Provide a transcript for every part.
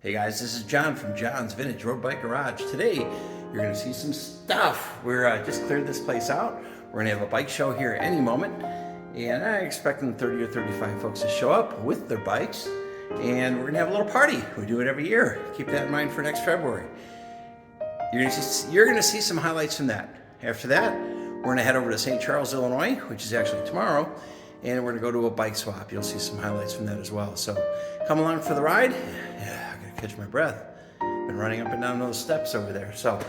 Hey guys, this is John from John's Vintage Road Bike Garage. Today, you're gonna see some stuff. We're just cleared this place out. We're gonna have a bike show here any moment. And I'm expecting 30 or 35 folks to show up with their bikes. And we're gonna have a little party. We do it every year. Keep that in mind for next February. You're gonna see some highlights from that. After that, we're gonna head over to St. Charles, Illinois, which is actually tomorrow. And we're gonna go to a bike swap. You'll see some highlights from that as well. So come along for the ride. Yeah, I gotta catch my breath. Been running up and down those steps over there. So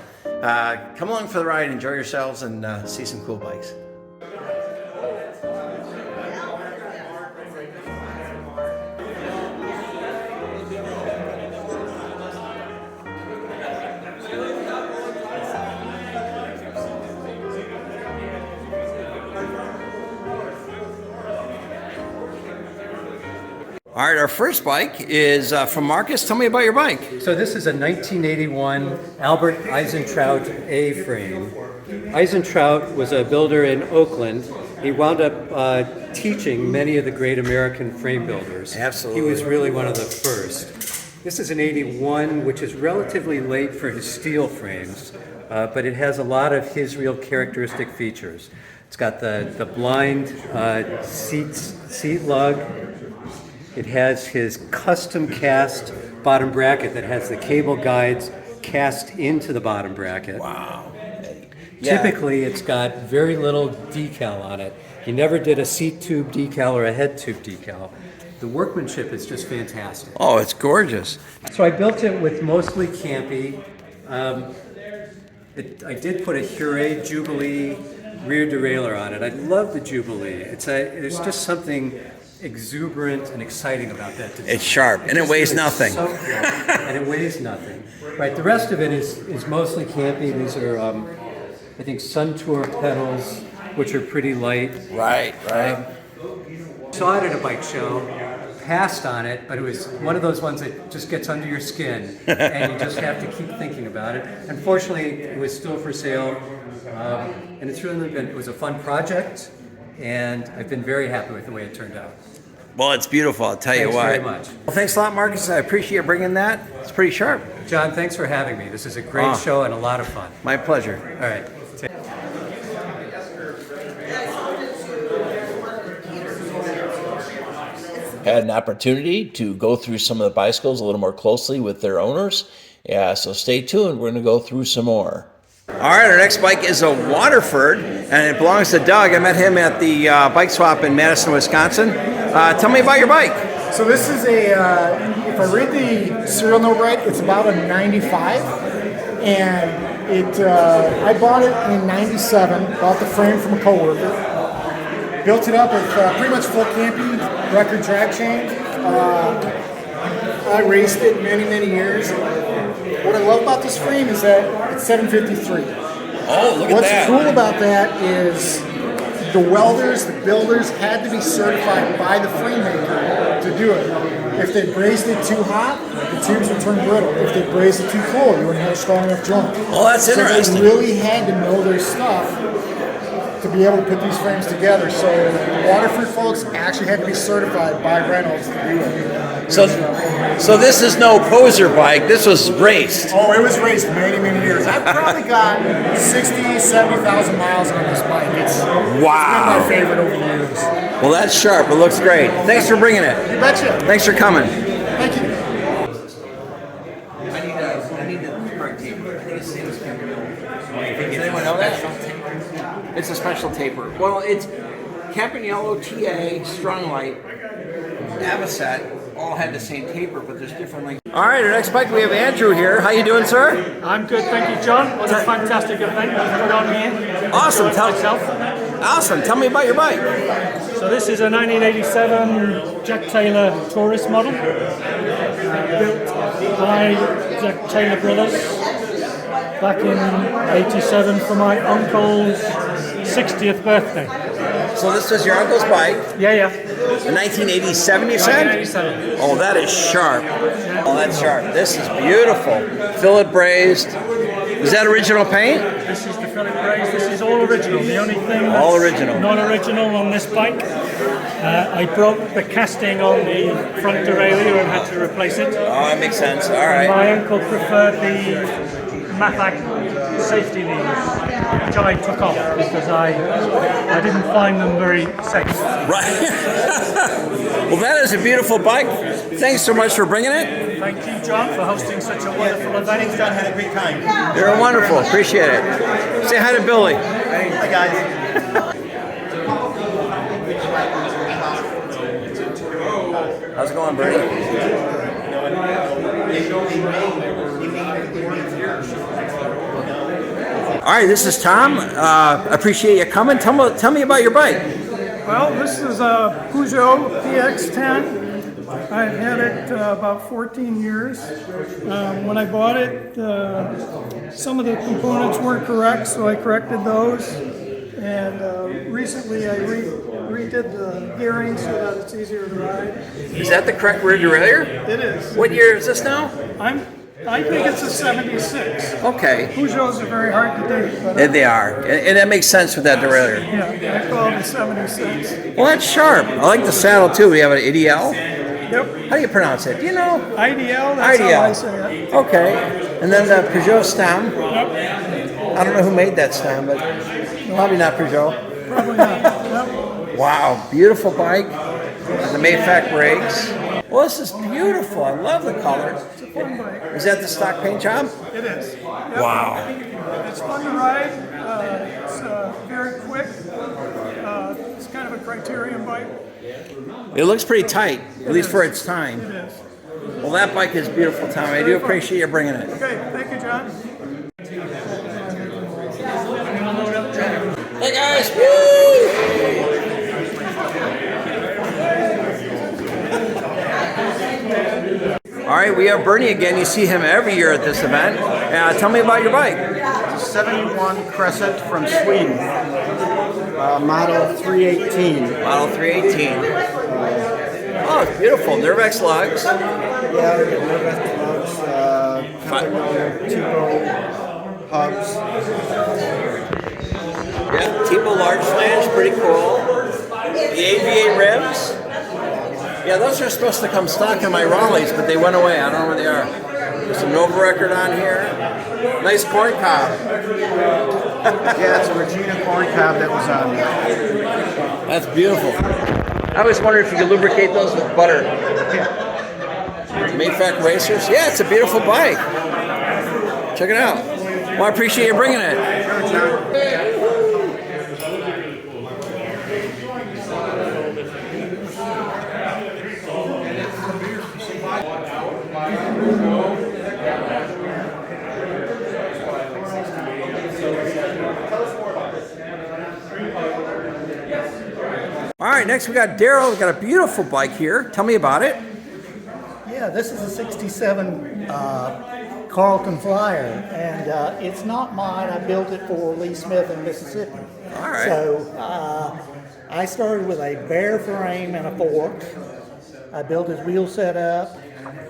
come along for the ride, enjoy yourselves, and see some cool bikes. All right, our first bike is from Marcus. Tell me about your bike. So this is a 1981 Albert Eisentraut A-frame. Eisentraut was a builder in Oakland. He wound up teaching many of the great American frame builders. Absolutely. He was really one of the first. This is an 81, which is relatively late for his steel frames, but it has a lot of his real characteristic features. It's got the blind seat lug. It has his custom cast bottom bracket that has the cable guides cast into the bottom bracket. Wow. Yeah. Typically, it's got very little decal on it. He never did a seat tube decal or a head tube decal. The workmanship is just fantastic. Oh, it's gorgeous. So I built it with mostly campy. I did put a Hure Jubilee rear derailleur on it. I love the Jubilee. There's just something exuberant and exciting about that design. It's sharp, and it weighs nothing. And it weighs nothing. Right, the rest of it is mostly campy. These are, I think, Suntour pedals, which are pretty light. Right. Saw it at a bike show, passed on it, but it was one of those ones that just gets under your skin, and you just have to keep thinking about it. Unfortunately, it was still for sale, and it's really been, it was a fun project, and I've been very happy with the way it turned out. Well, it's beautiful, I'll tell you what. Thanks very much. Well, thanks a lot, Marcus. I appreciate bringing that. It's pretty sharp. John, thanks for having me. This is a great show and a lot of fun. My pleasure. All right. Had an opportunity to go through some of the bicycles a little more closely with their owners. Yeah, so stay tuned. We're going to go through some more. All right, our next bike is a Waterford, and it belongs to Doug. I met him at the bike swap in Madison, Wisconsin. Tell me about your bike. So this is if I read the serial number right, it's about a 95, and I bought it in 97, bought the frame from a coworker, built it up with pretty much full camping, record drag chain. I raced it many years. What I love about this frame is that it's 753. Oh, look at What's that. cool about that is the welders, the builders had to be certified by the frame maker to do it. If they brazed it too hot, the tubes would turn brittle. If they brazed it too cold, you wouldn't have a strong enough joint. Oh, that's interesting. So they really had to know their stuff to be able to put these frames together. So the Waterford folks actually had to be certified by Reynolds to do it. So this is no poser bike. This was raced. Oh, it was raced many years. I've probably got 60, 70,000 miles on this bike. It's been my favorite over the years. Well, that's sharp. It looks great. Thanks for bringing it. You betcha. Thanks for coming. Thank you. I need the correct taper. I think it's same as Does anyone know that? It's a special taper. Well, it's Campanello TA, Strong Light, Avocet, all had the same taper, but there's different lengths. All right, our next bike, we have Andrew here. How you doing, sir? I'm good, thank you, John. It was a fantastic event you put on here. Awesome. Myself. Tell me about your bike. So this is a 1987 Jack Taylor Tourist model, built by Jack Taylor Brothers back in '87 for my uncle's 60th birthday. So this was your uncle's bike? Yeah. In 1987, you said? 1987. Oh, that is sharp. Oh, that's sharp. This is beautiful. Fillet brazed. Is that original paint? This is the fillet braze. This is all original. The only thing All original. not original on this bike I broke the casting on the front derailleur and had to replace it. Oh, that makes sense. All right. My uncle preferred the Mafac safety leads, which I took off because I didn't find them very safe. Right. Well, that is a beautiful bike. Thanks so much for bringing it. Thank you, John, for hosting such a wonderful event. John had a great time. You're wonderful. Appreciate it. Say hi to Billy. Hi, guys. How's it going, Bernie? All right, this is Tom. Appreciate you coming. Tell me about your bike. Well, this is a Peugeot PX10. I've had it about 14 years. When I bought it, some of the components weren't correct, so I corrected those. And recently I redid the gearing so that it's easier to ride. Is that the correct rear derailleur? It is. What year is this now? I think it's a 76. Okay. Peugeots are very hard to date, but And they are. And that makes sense with that derailleur. yeah, I call it a 76. Well, that's sharp. I like the saddle, too. We have an ADL. Yep. How do you pronounce it? Do you know? IDL, that's how I IDL. say it. Okay. And then the Peugeot stem. Yep. I don't know who made that stem, but probably not Peugeot. Probably not. Yep. Wow, beautiful bike. The Mafac brakes. Well, this is beautiful. I love the color. It's a fun bike. Is that the stock paint job? It is. Yep. Wow. It's fun to ride. It's very quick. It's kind of a criterion bike. It looks pretty tight, at least for its time. It is. Well, that bike is beautiful, Tom. I do appreciate you bringing it. Okay, thank you, John. Hey guys, woo! All right, we have Bernie again. You see him every year at this event. Tell me about your bike. 71 Crescent from Sweden. Model 318. Model 318. Oh, it's beautiful. Nervex lugs. Yeah, we get Nervex plugs, Tipo hubs. Yeah, Tipo large flange, pretty cool. The AVA rims. Yeah, those are supposed to come stock in my Raleighs, but they went away. I don't know where they are. There's some Nova record on here. Nice corn cob. Yeah, it's a Regina corn cob that was on there. That's beautiful. I always wonder if you could lubricate those with butter. Mafac racers. Yeah, it's a beautiful bike. Check it out. Well, I appreciate you bringing it. All right, next we got Daryl. We got a beautiful bike here. Tell me about it. Yeah, this is a 67 Carlton Flyer, and it's not mine. I built it for Lee Smith in Mississippi. All right. So I started with a bare frame and a fork. I built his wheel set up.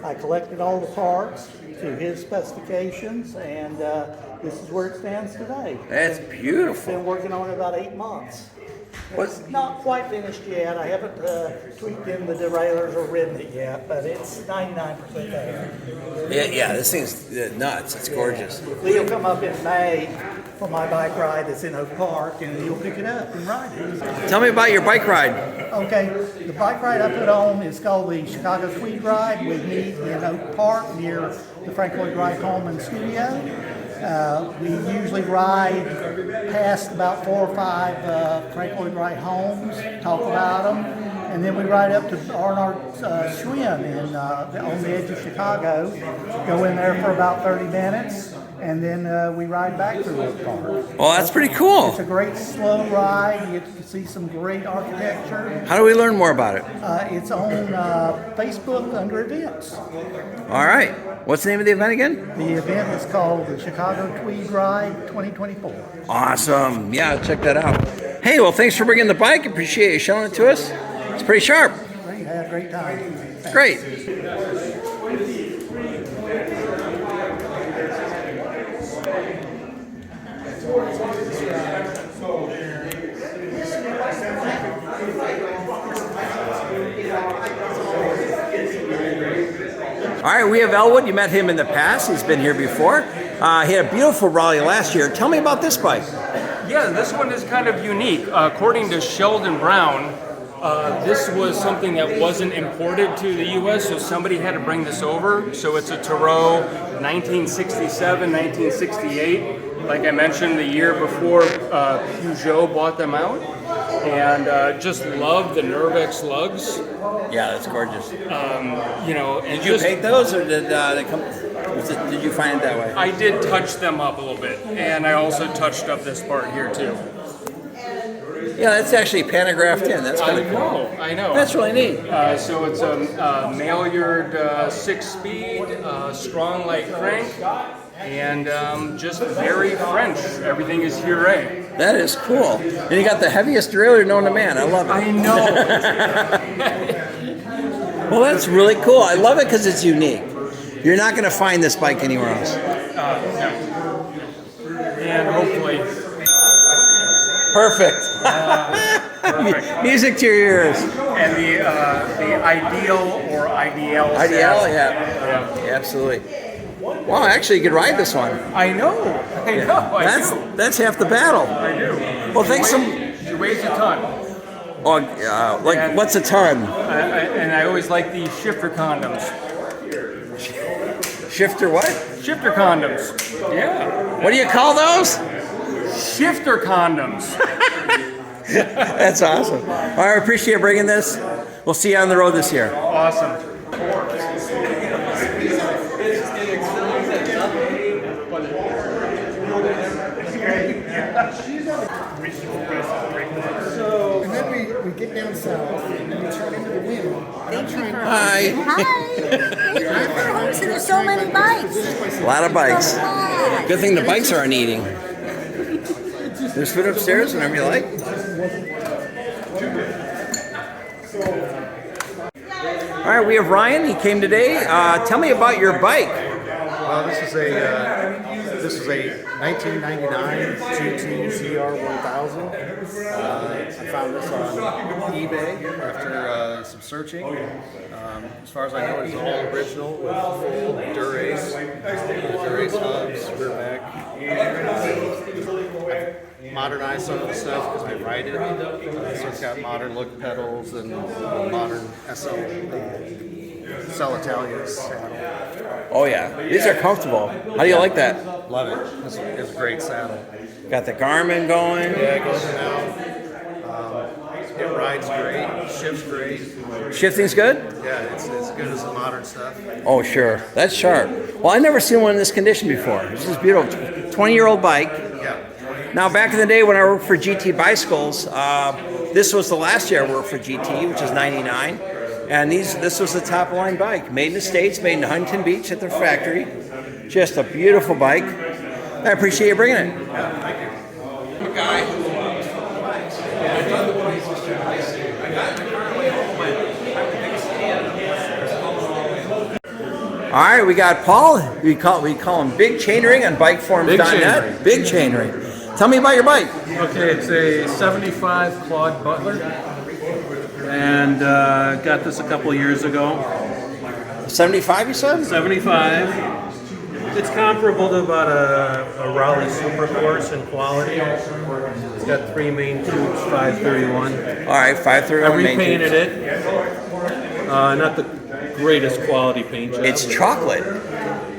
I collected all the parts to his specifications, and this is where it stands today. That's beautiful. Been working on it about 8 months. It's not quite finished yet. I haven't tweaked in the derailleurs or ridden it yet, but it's 99% there. Yeah, this thing's nuts. It's gorgeous. Lee will come up in May for my bike ride that's in Oak Park, and he'll pick it up and ride it. Tell me about your bike ride. Okay, the bike ride I put on is called the Chicago Tweed Ride. We meet in Oak Park near the Frank Lloyd Wright home and studio. We usually ride past about 4 or 5 Frank Lloyd Wright homes, talk about them, and then we ride up to Arnard Schwinn on the edge of Chicago, go in there for about 30 minutes, and then we ride back through Oak Park. Well, that's pretty cool. It's a great slow ride. You get to see some great architecture. How do we learn more about it? It's on Facebook under events. All right. What's the name of the event again? The event is called the Chicago Tweed Ride 2024. Awesome. Yeah, check that out. Hey, well, thanks for bringing the bike. Appreciate you showing it to us. It's pretty sharp. Great, had a great time. Thanks. Great. right, we have Elwood. You met him in the past. He's been here before. He had a beautiful rally last year. Tell me about this bike. Yeah, this one is kind of unique. According to Sheldon Brown, this was something that wasn't imported to the U.S., so somebody had to bring this over. So it's a Toro 1967, 1968. Like I mentioned, the year before Peugeot bought them out. And just love the Nervex lugs. Yeah, that's gorgeous. You know, and Did you paint those, or did they come? Did you find it that way? I did touch them up a little bit, and I also touched up this part here too. Yeah, that's actually pantographed in. That's kind of cool. I know. That's really neat. So it's a Maillard 6-speed, strong light crank, and just very French. Everything is Huré. That is cool. And you got the heaviest derailleur known to man. I love it. I know. Well, that's really cool. I love it because it's unique. You're not going to find this bike anywhere else. No. And hopefully. Perfect. Perfect. Music to your ears. And the Ideal or IDL. IDL, yeah. Absolutely. Wow, actually, you could ride this one. I know. I know. That's half the battle. I do. Well, thanks some. She weighs a ton. Oh, what's a ton? And I always like the shifter condoms. Shifter what? Shifter condoms. Yeah. What do you call those? Shifter condoms. That's awesome. All right, I appreciate bringing this. We'll see you on the road this year. Awesome. And then we get down south and we turn into the wind. Hi. Hi. There's so many bikes. A lot of bikes. Good thing the bikes aren't eating. There's food upstairs whenever you like. All right, we have Ryan. He came today. Tell me about your bike. This is a 1999 GT ZR1000. I found this on eBay after some searching. As far as I know, it's all original with full Durace hubs, rear back. I've modernized some of the stuff because I ride it. So it's got modern look pedals and modern Cell Italia saddle. Oh yeah, these are comfortable. How do you like that? Love it. It's a great saddle. Got the Garmin going. Yeah, it goes now. It rides great, shifts great. Shifting's good? Yeah, it's as good as the modern stuff. Oh sure, that's sharp. Well, I've never seen one in this condition before. This is beautiful. 20-year-old bike. Yeah. Now, back in the day when I worked for GT Bicycles, this was the last year I worked for GT, which is 99. And this was the top of the line bike. Made in the States, made in Huntington Beach at their factory. Just a beautiful bike. I appreciate you bringing it. Yeah, thank you. All right, we got Paul. We call him Big Chainring on bikeforums.net. Big Chainring. Tell me about your bike. Okay, it's a 75 Claude Butler, and got this a couple years ago. 75, you said? 75. It's comparable to about a Raleigh Supercourse in quality. It's got 3 main tubes, 531. All right, 531 I main repainted tubes. it. Not the greatest quality paint job. It's chocolate.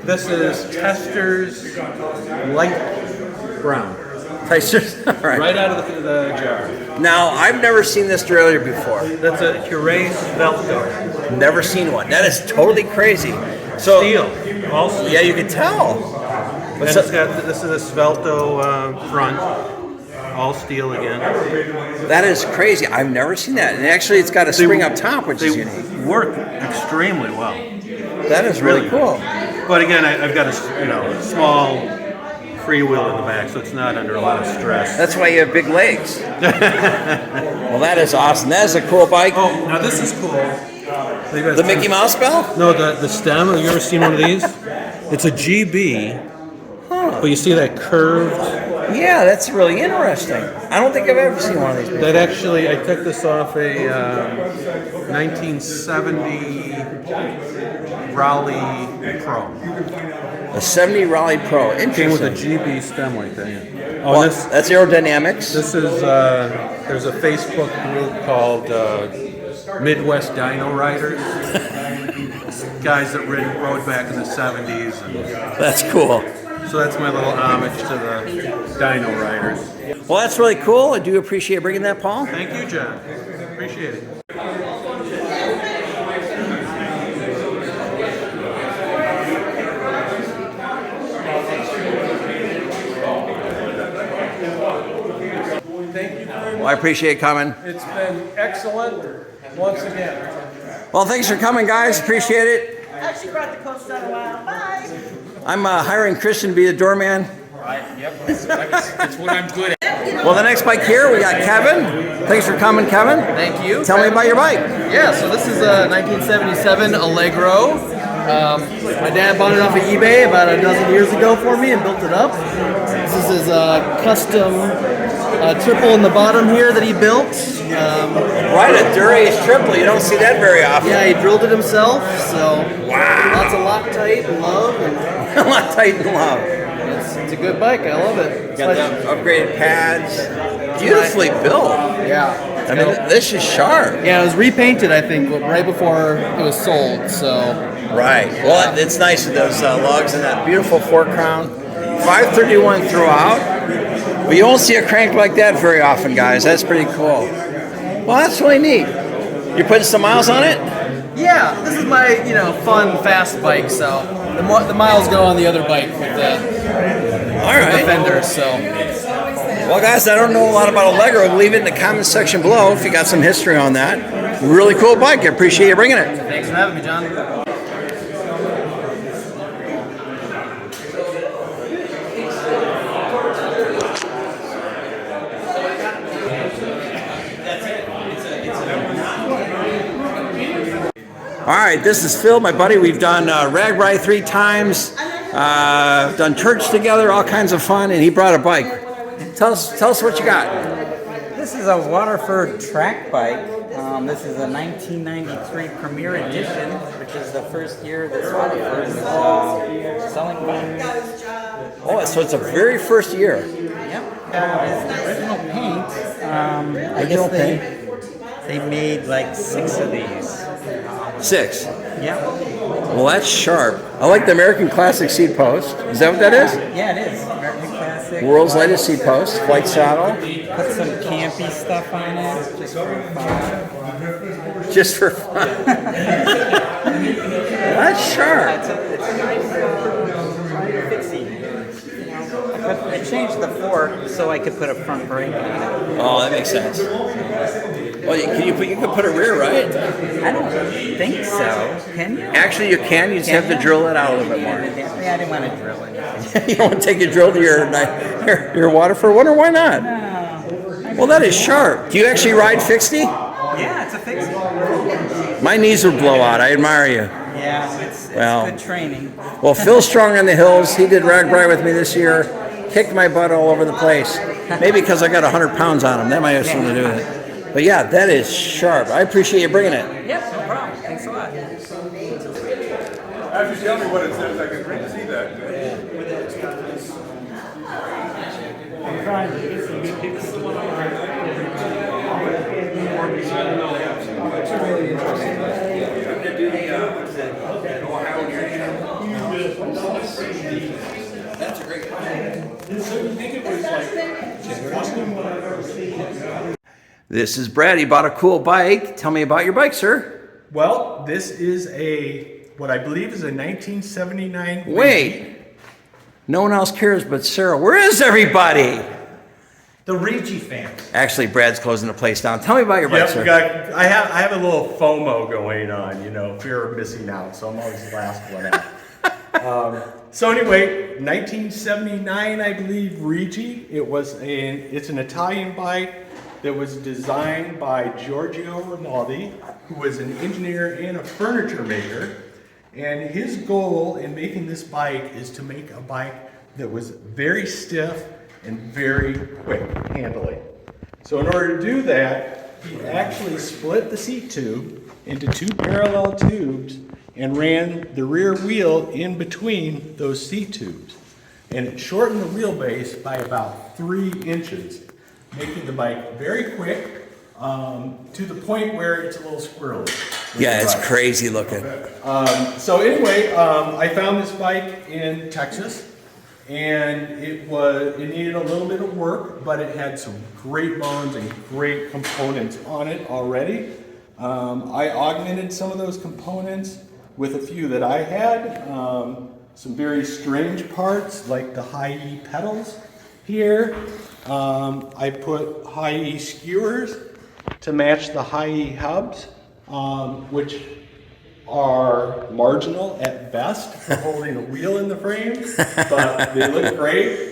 This is Tester's light brown. Right out of the jar. Now, I've never seen this derailleur before. That's a Huré Velto. Never seen one. That is totally crazy. So, Steel. All steel. Yeah, you can tell. And it's got, this is a Svelto front. All steel again. That is crazy. I've never seen that. And actually, it's got a spring up top, which is unique. They work extremely well. That is really cool. But again, I've got a small freewheel in the back, so it's not under a lot of stress. That's why you have big legs. Well, that is awesome. That is a cool bike. Oh, now this is cool. The Mickey Mouse bell? No, the stem. Have you ever seen one of these? It's a GB, but you see that curved? Yeah, that's really interesting. I don't think I've ever seen one of these before. That actually, I took this off a 1970 Raleigh Pro. A 70 Raleigh Pro. Came with a Interesting. GB stem like that. Yeah. Oh, Well, this that's aerodynamics. this is there's a Facebook group called Midwest Dyno Riders. Guys that rode back in the 70s. And That's cool. so that's my little homage to the Dyno Riders. Well, that's really cool. I do appreciate bringing that, Paul. Thank you, John. Appreciate it. Well, I appreciate coming. It's been excellent once again. Well, thanks for coming, guys. Appreciate it. I actually brought the coats down a while. Bye. I'm hiring Christian to be a doorman. Yep, that's what I'm good at. Well, the next bike here, we got Kevin. Thanks for coming, Kevin. Thank you. Tell me about your bike. Yeah, so this is a 1977 Allegro. My dad bought it off of eBay about a dozen years ago for me and built it up. This is his custom triple in the bottom here that he built. Right, a Durace triple. You don't see that very often. Yeah, he drilled it himself, so lots of Loctite and love. And Loctite and love. it's a good bike, I love it. Got the upgraded pads. Beautifully built. Yeah. I mean, this is sharp. Yeah, it was repainted, I think, right before it was sold, so. Right. Well, it's nice with those logs and that beautiful fork crown. 531 throughout. But you won't see a crank like that very often, guys. That's pretty cool. Well, that's really neat. You're putting some miles on it? Yeah, this is my, fun, fast bike, so the miles go on the other bike with the, All right. the fenders, so. Well, guys, I don't know a lot about Allegro. Leave it in the comment section below if you got some history on that. Really cool bike. I appreciate you bringing it. Thanks for having me, John. All right, this is Phil, my buddy. We've done rag ride 3 times, done church together, all kinds of fun, and he brought a bike. Tell us what you got. This is a Waterford track bike. This is a 1993 Premier Edition, which is the first year that Waterford was selling bikes. Oh, so it's a very first year. Yep. It's the original paint. I guess they made like 6 of these. 6. Yep. Well, that's sharp. I like the American Classic seat post. Is that what that is? Yeah, it is. American Classic. World's lightest seat post, flight saddle. Put some campy stuff on it, just for fun. Just for fun. That's sharp. It's a nice fixie. I changed the fork so I could put a front brake on it. Oh, that makes sense. Well, you can put a rear, right? I don't think so. Can you? Actually, you can. You just have to drill it out a little bit more. Yeah, I didn't want to drill it. You don't want to take a drill to your Waterford one, or why not? No. Well, that is sharp. Do you actually ride fixie? Yeah, it's a fixie. My knees would blow out. I admire you. Yeah, it's good training. Well, Phil's strong on the hills. He did rag ride with me this year. Kicked my butt all over the place. Maybe because I got 100 pounds on him. That might have something to do with it. But yeah, that is sharp. I appreciate you bringing it. Yep, no problem. Thanks a lot. After you tell me what it says, I can see that. I'm trying to get some good pictures. That's a great question. This is Brad. He bought a cool bike. Tell me about your bike, sir. Well, this is what I believe is a 1979. Wait. No one else cares but Sarah. Where is everybody? The Ricci fans. Actually, Brad's closing the place down. Tell me about your bike, sir. I have a little FOMO going on, fear of missing out, so I'm always the last one out. So anyway, 1979, I believe, Ricci. It's an Italian bike that was designed by Giorgio Rinaldi, who was an engineer and a furniture maker. And his goal in making this bike is to make a bike that was very stiff and very quick handling. So in order to do that, he actually split the seat tube into 2 parallel tubes and ran the rear wheel in between those seat tubes. And it shortened the wheelbase by about 3 inches, making the bike very quick, to the point where it's a little squirrely. Yeah, it's crazy looking. So anyway, I found this bike in Texas, and it needed a little bit of work, but it had some great bones and great components on it already. I augmented some of those components with a few that I had. Some very strange parts like the high E pedals here. I put high E skewers to match the high E hubs, which are marginal at best for holding a wheel in the frame, but they look great.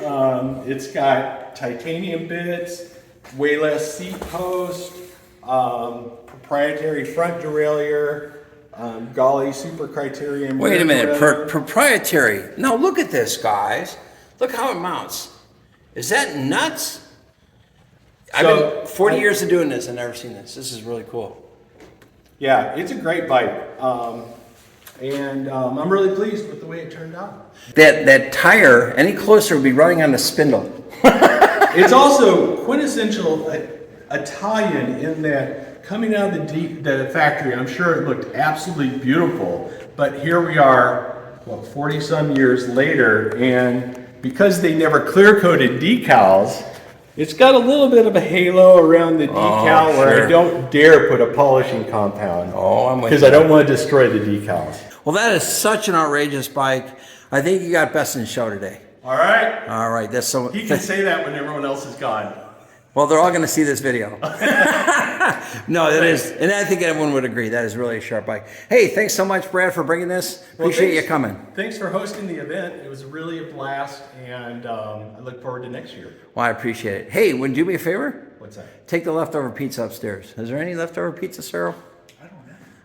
It's got titanium bits, way less seat post, proprietary front derailleur, Golly Super Criterion. Wait a minute, proprietary. Now look at this, guys. Look how it mounts. Is that nuts? I've been 40 years of doing this. I've never seen this. This is really cool. Yeah, it's a great bike. And I'm really pleased with the way it turned out. That tire, any closer, would be running on a spindle. It's also quintessential Italian in that coming out of the factory, I'm sure it looked absolutely beautiful. But here we are, 40 some years later, and because they never clear coated decals, it's got a little bit of a halo around the decal where I don't dare put a polishing compound. Because I don't want to destroy the decals. Well, that is such an outrageous bike. I think you got best in show today. All right. All right. That's so. He can say that when everyone else is gone. Well, they're all going to see this video. No, that is, and I think everyone would agree, that is really a sharp bike. Hey, thanks so much, Brad, for bringing this. Appreciate you coming. Thanks for hosting the event. It was really a blast, and I look forward to next year. Well, I appreciate it. Hey, would you do me a favor? What's that? Take the leftover pizza upstairs. Is there any leftover pizza, Cyril?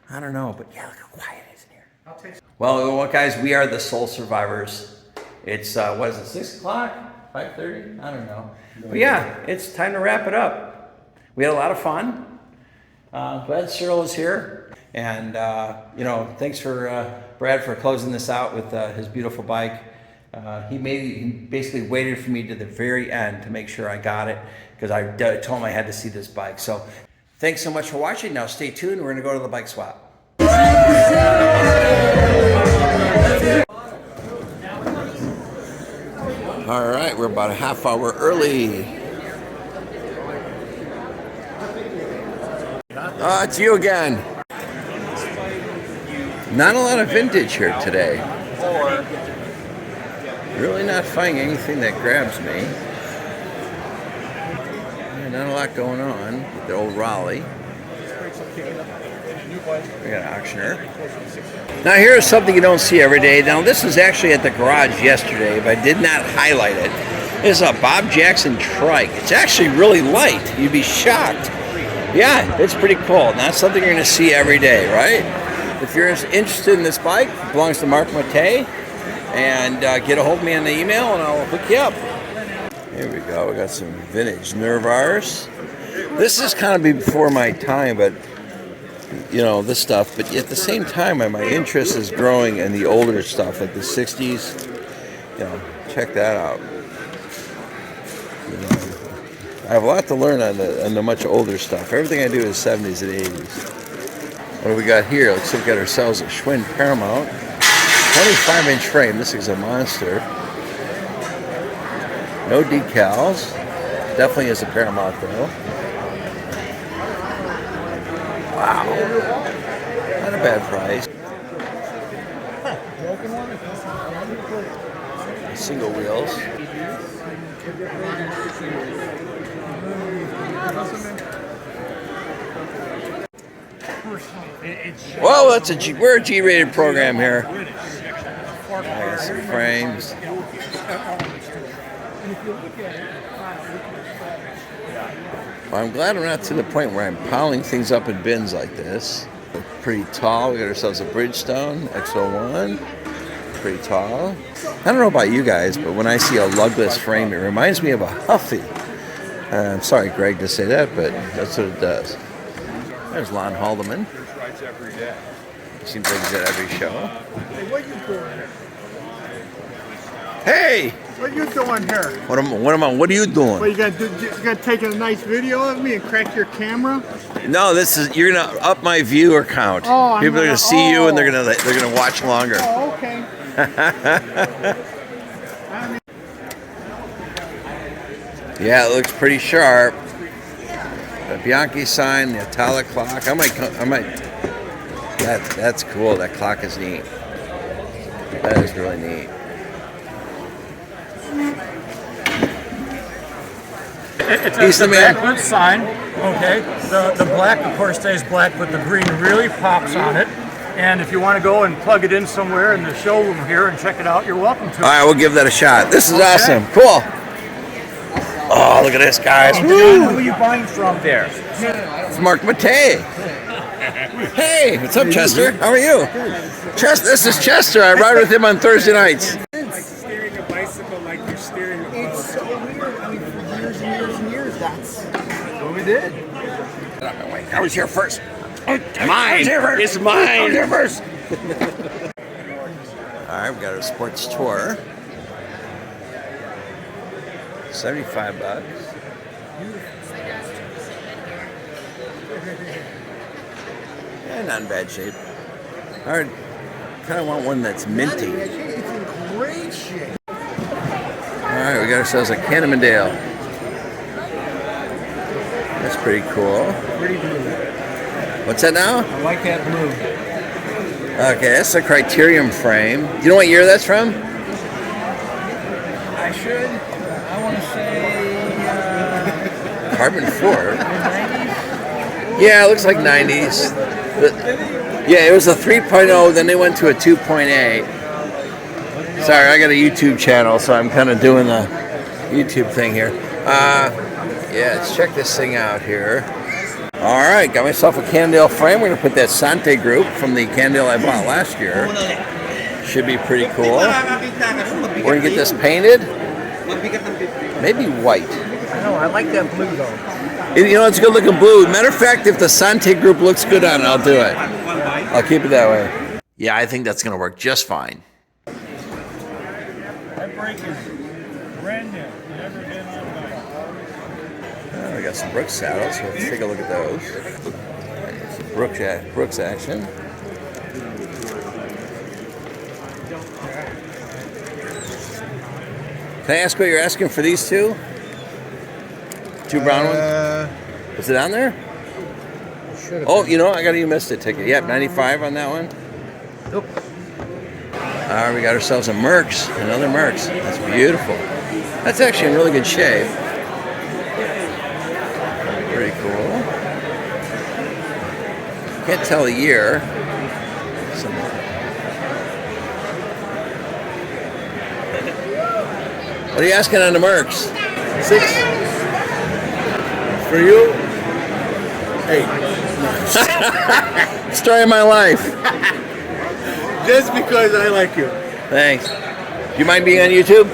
I don't know, but yeah, look how quiet it is in here. I'll take some. Well, guys, we are the Soul Survivors. It's, what is it, 6 o'clock? 5:30? I don't know. But yeah, it's time to wrap it up. We had a lot of fun. Glad Cyril is here. And, thanks for Brad for closing this out with his beautiful bike. He basically waited for me to the very end to make sure I got it, because I told him I had to see this bike. So thanks so much for watching. Now stay tuned. We're going to go to the bike swap. All right, we're about a half hour early. It's you again. Not a lot of vintage here today. Really not finding anything that grabs me. Not a lot going on with the old Raleigh. We got an auctioneer. Now here's something you don't see every day. Now this was actually at the garage yesterday, but I did not highlight it. This is a Bob Jackson trike. It's actually really light. You'd be shocked. Yeah, it's pretty cool. Not something you're going to see every day, right? If you're interested in this bike, it belongs to Mark Matei, and get a hold of me on the email and I'll hook you up. Here we go. We got some vintage Nervars. This is kind of before my time, but this stuff, but at the same time, my interest is growing in the older stuff, like the 60s. Check that out. I have a lot to learn on the much older stuff. Everything I do is 70s and 80s. What do we got here? Let's look at ourselves a Schwinn Paramount. 25-inch frame. This is a monster. No decals. Definitely is a Paramount, though. Wow. Not a bad price. Single wheels. Well, we're a G-rated program here. Some frames. Well, I'm glad I'm not to the point where I'm piling things up in bins like this. We're pretty tall. We got ourselves a Bridgestone X01. Pretty tall. I don't know about you guys, but when I see a lugless frame, it reminds me of a Huffy. I'm sorry, Greg, to say that, but that's what it does. There's Lon Haldeman. unboxing things at every show. Hey, what you doing? Hey! What you doing here? What are you doing? Well, you gotta take a nice video of me and crack your camera. No, you're gonna up my viewer count. Oh, People are gonna see you and they're gonna watch longer. Oh, okay. Yeah, it looks pretty sharp. The Bianchi sign, the Atala clock. I might. That's cool. That clock is neat. That is really neat. It's a backlit sign. Okay, the black of course stays black, but the green really pops on it. And if you want to go and plug it in somewhere in the showroom here and check it out, you're welcome to. All right, we'll give that a shot. This is awesome. Cool. Oh, look at this, guys. Who are you buying from there? It's Mark Matei. Hey, what's up, Chester? How are you? Chester, this is Chester. I ride with him on Thursday nights. Steering a bicycle like you're steering a boat. It's so weird. I mean, for years and years and years, that's what we did. I was here first. Mine. It's mine. I was here first. All right, we got our sports tour. $75. Yeah, not in bad shape. All right, kind of want one that's minty. It's in great shape. All right, we got ourselves a Cannondale. That's pretty cool. Pretty blue. What's that now? I like that blue. Okay, that's a Criterium frame. Do you know what year that's from? I should. I want to say. Carbon 4. Yeah, it looks like 90s. Yeah, it was a 3.0, then they went to a 2.8. Sorry, I got a YouTube channel, so I'm kind of doing the YouTube thing here. Yeah, let's check this thing out here. All right, got myself a Cannondale frame. We're going to put that Sante group from the Cannondale I bought last year. Should be pretty cool. We're going to get this painted. Maybe white. I know, I like that blue though. You know, it's a good looking blue. Matter of fact, if the Sante group looks good on it, I'll do it. I'll keep it that way. Yeah, I think that's going to work just fine. That brake is brand new. Never been on bike. We got some Brooks saddles, so let's take a look at those. Brooks action. Can I ask what you're asking for these two? Two brown ones? Is it on there? Oh, you know, I missed a ticket. Yep, 95 on that one. Nope. All right, we got ourselves a Mercs, another Mercs. That's beautiful. That's actually in really good shape. Pretty cool. Can't tell the year. What are you asking on the Mercs? 6. For you, 8. Story of my life. Just because I like you. Thanks. Do you mind being on YouTube?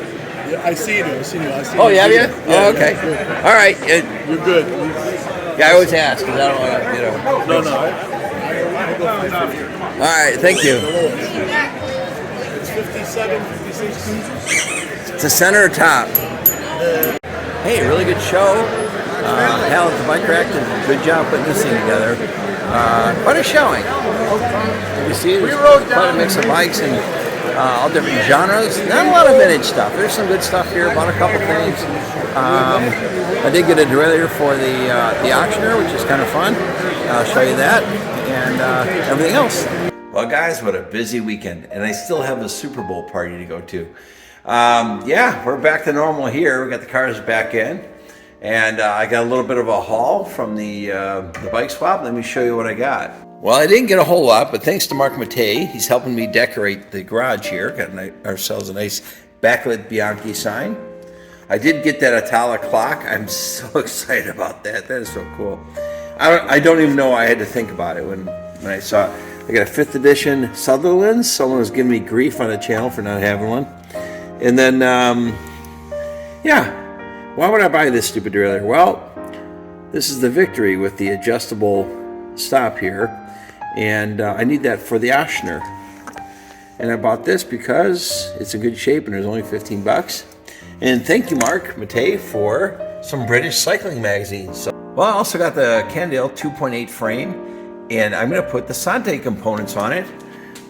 Yeah, I see you. Oh, you have you? Oh, okay. All right. You're good. Yeah, I always ask because I don't want to, you know. No. All right, thank you. It's 57, 56 pieces. It's a center or top. Hey, really good show. Hal at the Bike Rack did a good job putting this thing together. Quite a showing. You see, there's quite a mix of bikes and all different genres. Not a lot of vintage stuff. There's some good stuff here. Bought a couple things. I did get a derailleur for the auctioneer, which is kind of fun. I'll show you that and everything else. Well, guys, what a busy weekend, and I still have a Super Bowl party to go to. Yeah, we're back to normal here. We got the cars back in, and I got a little bit of a haul from the bike swap. Let me show you what I got. Well, I didn't get a whole lot, but thanks to Mark Matei, he's helping me decorate the garage here. Got ourselves a nice backlit Bianchi sign. I did get that Atala clock. I'm so excited about that. That is so cool. I don't even know why I had to think about it when I saw it. I got a 5th edition Sutherland's. Someone was giving me grief on the channel for not having one. And then, yeah, why would I buy this stupid derailleur? Well, this is the Victory with the adjustable stop here. and I need that for the Oshner. And I bought this because it's in good shape and there's only 15 bucks. And thank you, Mark Matei, for some British cycling magazines. So, well, I also got the Cannondale 2.8 frame, and I'm gonna put the Sante components on it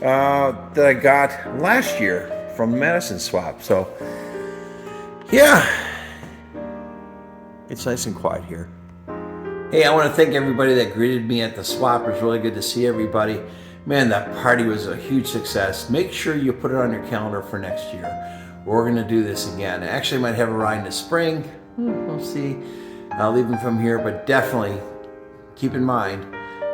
that I got last year from the Madison swap. So, yeah, it's nice and quiet here. Hey, I want to thank everybody that greeted me at the swap. It was really good to see everybody. Man, that party was a huge success. Make sure you put it on your calendar for next year. We're going to do this again. I actually might have a ride in the spring. We'll see. I'll leave them from here, but definitely keep in mind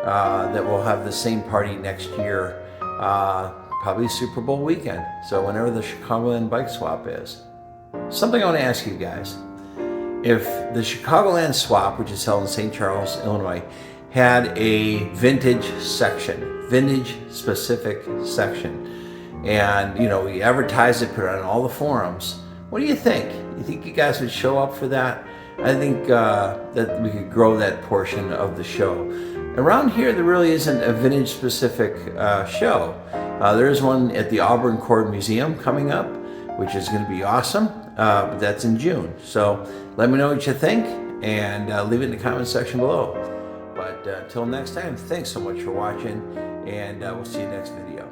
that we'll have the same party next year, probably Super Bowl weekend. So whenever the Chicagoland bike swap is. Something I want to ask you guys. If the Chicagoland swap, which is held in St. Charles, Illinois, had a vintage section, vintage specific section, and we advertised it, put it on all the forums, what do you think? You think you guys would show up for that? I think that we could grow that portion of the show. Around here, there really isn't a vintage specific show. There is one at the Auburn Cord Museum coming up, which is going to be awesome, but that's in June. So let me know what you think, and leave it in the comment section below. But until next time, thanks so much for watching, and we'll see you next video.